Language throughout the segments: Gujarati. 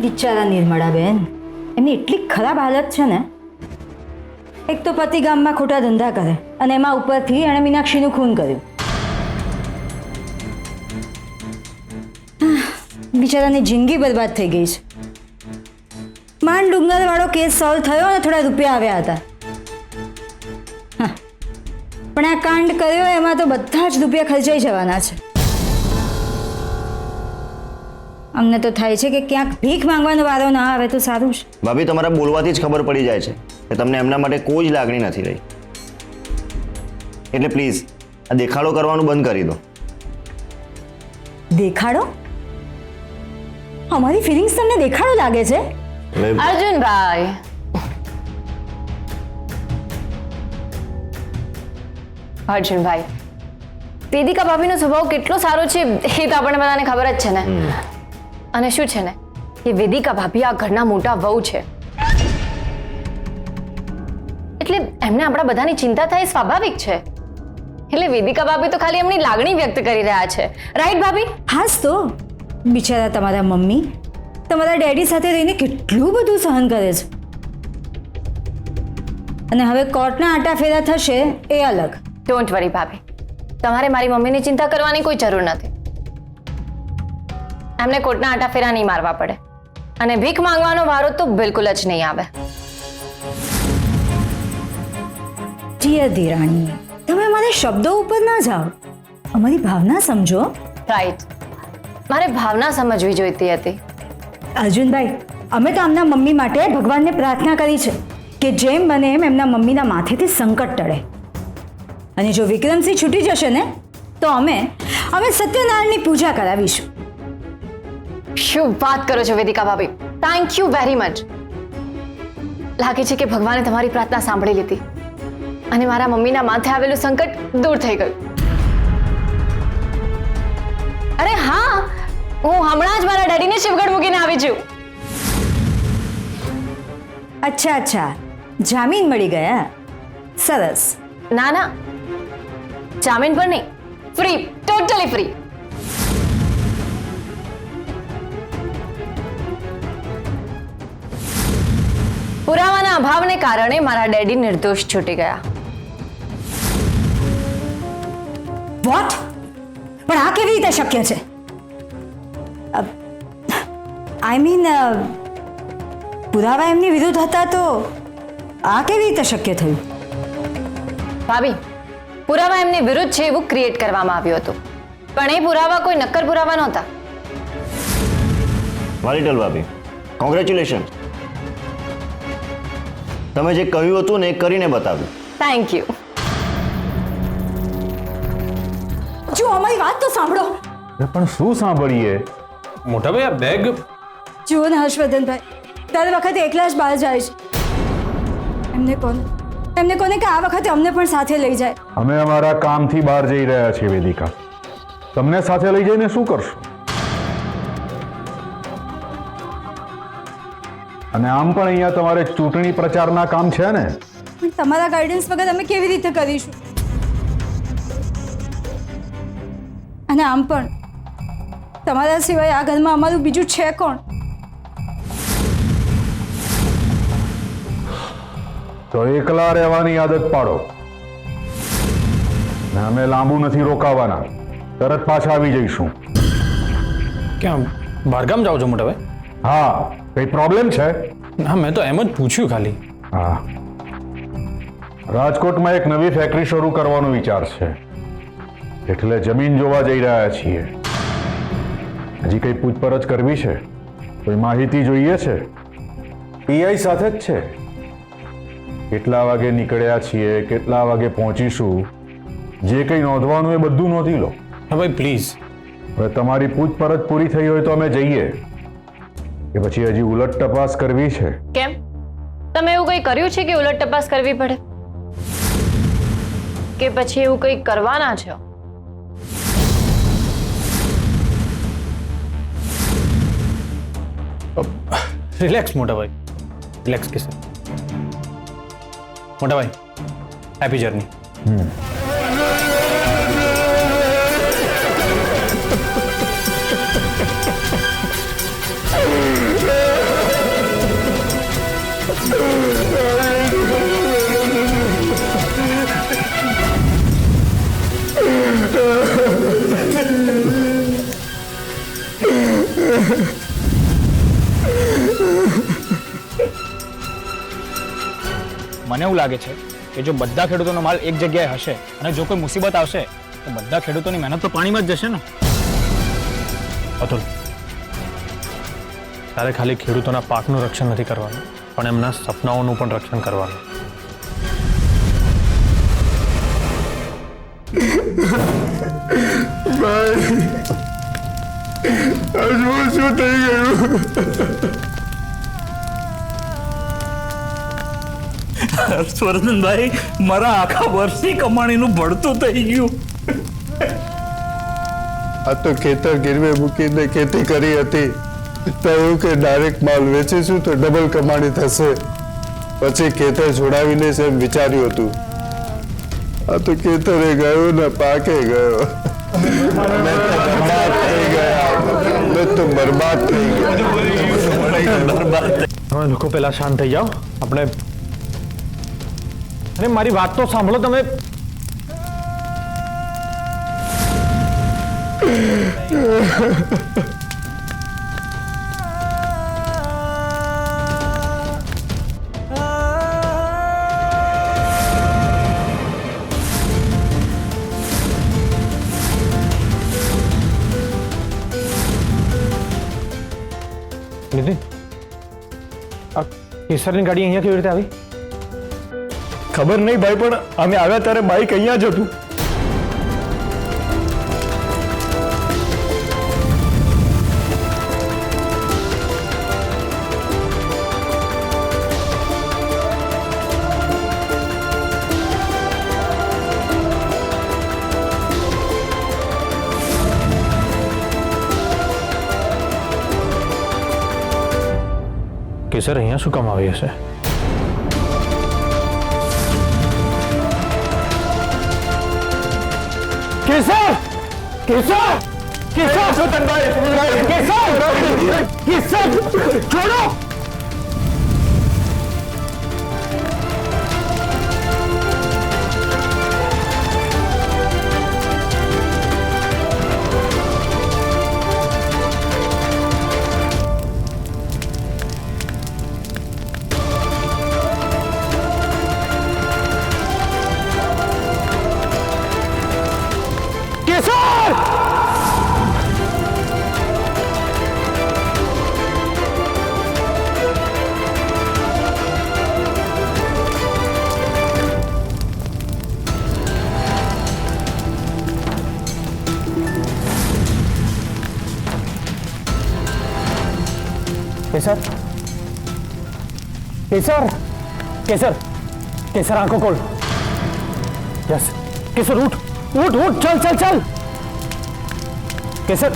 બિચારા નિર્મળા બેન, એમની એટલી ખરાબ હાલત છે ને. એક તો પતિ ગામમાં ખોટા ધંધા કરે અને એમાં ઉપરથી એણે મીનાક્ષીનું ખૂન કર્યું. બિચારાની જિંદગી બરબાદ થઈ ગઈ છે. માંડ ડુંગરવાળો કેસ સોલ્વ થયો અને થોડા રૂપિયા આવ્યા હતા. પણ આ કાંડ કર્યો એમાં તો બધા જ રૂપિયા ખર્ચાઈ જવાના છે. અમને તો થાય છે કે ક્યાંક ભીખ માંગવાનો વારો ના આવે તો સારું છે. ભાભી, તમારા બોલવાથી જ ખબર પડી જાય છે કે તમને એમના માટે કોઈ જ લાગણી નથી રહી. એટલે પ્લીઝ આ દેખાડો કરવાનું બંધ કરી દો. દેખાડો? અમારી ફિલિંગ્સ તમને દેખાડો લાગે છે? અર્જુનભાઈ, અર્જુનભાઈ, વેદિકા ભાભીનો સ્વભાવ કેટલો સારો છે એ તો આપણને બધાને ખબર જ છે ને. અને શું છે ને કે વેદિકા ભાભી આ ઘરના મોટા વહુ છે, એટલે એમને આપણા બધાની ચિંતા થાય સ્વાભાવિક છે. એટલે વેદિકા ભાભી તો ખાલી એમની લાગણી વ્યક્ત કરી રહ્યા છે. રાઈટ ભાભી? હાસ તો. બિચારા તમારા મમ્મી તમારા ડેડી સાથે રહીને કેટલું બધું સહન કરે છે. અને હવે કોર્ટના આટા ફેરા થશે એ અલગ. ડોન્ટ વરી ભાભી, તમારે મારી મમ્મીની ચિંતા કરવાની કોઈ જરૂર નથી. એમને કોર્ટના આટા ફેરા નહીં મારવા પડે અને ભીખ માંગવાનો વારો તો બિલકુલ જ નહીં આવે. ડિયર દેરાણી, તમે મારા શબ્દો ઉપર ના જાઓ, અમારી ભાવના સમજો. રાઈટ, મારે ભાવના સમજવી જોઈતી હતી. અર્જુનભાઈ, અમે તો આમના મમ્મી માટે ભગવાનને પ્રાર્થના કરી છે કે જેમ બને એમ એમના મમ્મીના માથેથી સંકટ ટળે. અને જો વિક્રમસિંહ છૂટી જશે ને તો અમે સત્યનારાયણની પૂજા કરાવીશું. શું વાત કરો છો વેદિકા ભાભી, થેન્ક યુ વેરી મચ. લાગે છે કે ભગવાને તમારી પ્રાર્થના સાંભળી લીધી અને મારા મમ્મીના માથે આવેલું સંકટ દૂર થઈ ગયું. અરે હા, હું હમણાં જ મારા ડેડીને શિવગઢ મૂકીને આવી છું. અચ્છા, જામીન મળી ગયા? સરસ. ના ના, જામીન પર નહીં, ફ્રી, ટોટલી ફ્રી. પુરાવાના અભાવને કારણે મારા ડેડી નિર્દોષ છૂટી ગયા. વોટ? પણ આ કેવી રીતે શક્ય છે? આઈ મીન, પુરાવા એમની વિરુદ્ધ હતા તો આ કેવી રીતે શક્ય થયું? ભાભી, પુરાવા એમની વિરુદ્ધ છે એવું ક્રિએટ કરવામાં આવ્યું હતું, પણ એ પુરાવા કોઈ નક્કર પુરાવા નહોતા. વાલીટલ ભાભી, કોંગ્રેચ્યુલેશન. તમે જે કહ્યું હતું ને એ કરીને બતાવ્યું. Thank you. જો અમારી વાત તો સાંભળો. પણ શું સાંભળીએ? મોટા ભાઈ, આ બેગ જુઓ ને હર્ષવર્ધનભાઈ, દર વખતે એકલા જ બહાર જાય છે. એમને કોને કે આ વખતે અમને પણ સાથે લઈ જાય. અમે અમારા કામથી બહાર જઈ રહ્યા છીએ વેદિકા. તમને સાથે લઈ જઈને શું કરશું? અને આમ પણ અહીંયા તમારે ચૂંટણી પ્રચારના કામ છે ને. પણ તમારા ગાઈડન્સ વગર અમે કેવી રીતે કરીશું? અને આમ પણ તમારા સિવાય આ ઘરમાં અમારું બીજું છે કોણ? તો એકલા રહેવાની આદત પાડો. ને અમે લાંબુ નથી રોકાવાના, તરત પાછા આવી જઈશું. ક્યાં બહારગામ જાઓ છો મોટા ભાઈ? હા, કઈ પ્રોબ્લેમ છે? હા, મેં તો એમ જ પૂછ્યું ખાલી. હા, રાજકોટમાં એક નવી ફેક્ટરી શરૂ કરવાનો વિચાર છે, એટલે જમીન જોવા જઈ રહ્યા છીએ. હજી કઈ પૂછપરછ કરવી છે? કોઈ માહિતી જોઈએ છે? પીઆઈ સાથે જ છે. કેટલા વાગે નીકળ્યા છીએ, કેટલા વાગે પહોંચીશું, જે કંઈ નોંધવાનું એ બધું નોંધી લો. હા ભાઈ, પ્લીઝ. હવે તમારી પૂછપરછ પૂરી થઈ હોય તો અમે જઈએ, કે પછી હજી ઉલટ તપાસ કરવી છે? કેમ, તમે એવું કંઈ કર્યું છે કે ઉલટ તપાસ કરવી પડે? કે પછી એવું કંઈ કરવાના છો? રિલેક્સ મોટા ભાઈ, રિલેક્સ કિશન. મોટા ભાઈ, હેપી જર્ની. મને એવું લાગે છે કે જો બધા ખેડૂતોનો માલ એક જગ્યાએ હશે અને જો કોઈ મુસીબત આવશે તો બધા ખેડૂતોની મહેનત તો પાણીમાં જ જશે ને. અતુલ, તારે ખાલી ખેડૂતોના પાકનું રક્ષણ નથી કરવાનું, પણ એમના સપનાઓનું પણ રક્ષણ કરવાનું. શું થઈ ગયું? હર્ષવર્ધનભાઈ, મારા આખા વર્ષની કમાણીનું ભળતું થઈ ગયું. આ તો ખેતર ગીરવે મૂકીને ખેતી કરી હતી, તો એવું કે ડાયરેક્ટ માલ વેચીશું તો ડબલ કમાણી થશે. પછી ખેતર છોડાવીને એમ વિચાર્યું હતું. આ તો ખેતરે ગયો ને પાકે ગયો. અમે તો બરબાદ થઈ ગયા. તમે લોકો પહેલા શાંત થઈ જાઓ. આપણે અરે મારી વાત તો સાંભળો તમે. નીતિન, આ કેસરની ગાડી અહીંયા કેવી રીતે આવી? ખબર નહીં ભાઈ, પણ અમે આવ્યા ત્યારે બાઈક અહીંયા જ હતું. કેસર અહીંયા શું કામ આવી હશે? કેસર! કેસર! કેસર! કેસર! છોડો! केसर, केसर, केसर, केसर आंखों खोल. यस, केसर उठ, उठ, उठ, चल, चल, चल. केसर.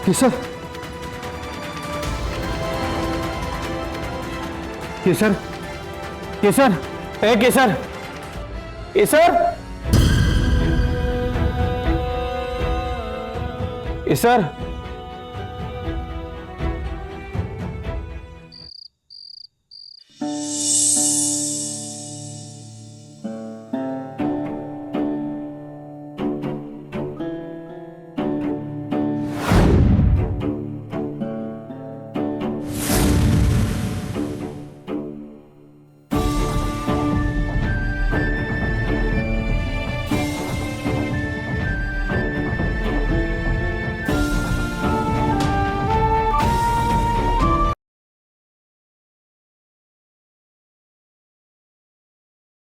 केसर, केसर, केसर, ए केसर, केसर, केसर.